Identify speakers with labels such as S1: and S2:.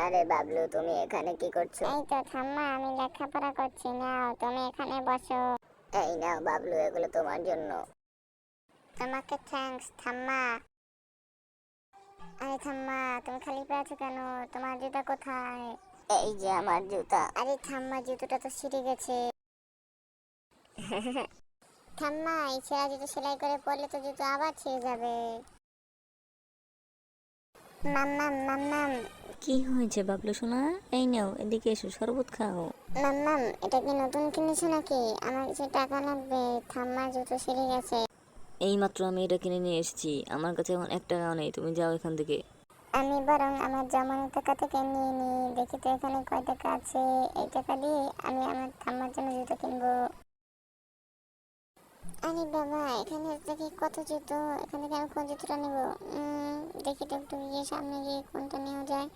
S1: আরে বাবলু, তুমি এখানে কি করছো?
S2: এই তো ঠাম্মা, আমি লেখাপড়া করছি। নাও তুমি এখানে বসো।
S1: এই নাও বাবলু, এগুলো তোমার জন্য।
S2: তোমাকে থ্যাঙ্কস ঠাম্মা। আরে ঠাম্মা, তুমি খালি পেয়ে আছো কেন? তোমার জুতা কোথায়?
S1: এই যে আমার জুতা।
S2: আরে ঠাম্মা, জুতোটা তো ছিঁড়ে গেছে। ঠাম্মা, এই ছেঁড়া জুতো সেলাই করে পরলে তো জুতো আবার ছিঁড়ে যাবে। মাম্মাম মাম্মাম।
S3: কি হয়েছে বাবলু সোনা? এই নাও, এদিকে এসো, শরবত খাও।
S2: মাম্মাম, এটা কি নতুন কিনেছো নাকি? আমার কিছু টাকা লাগবে। ঠাম্মার জুতো ছিঁড়ে গেছে।
S3: এই মাত্র আমি এটা কিনে নিয়ে এসেছি, আমার কাছে এখন 1 টাকাও নেই, তুমি যাও এখান থেকে।
S2: আমি বরং আমার জমানো টাকা থেকে নিয়ে নিই, দেখি তো এখানে কয় টাকা আছে। এই টাকা দিয়ে আমি আমার ঠাম্মার জন্য জুতো কিনবো। আরে বাবা, এখানে দেখি কত জুতো। এখান থেকে আমি কোন জুতোটা নেবো? দেখি তো একটু গিয়ে সামনে গিয়ে কোনটা নেওয়া যায়।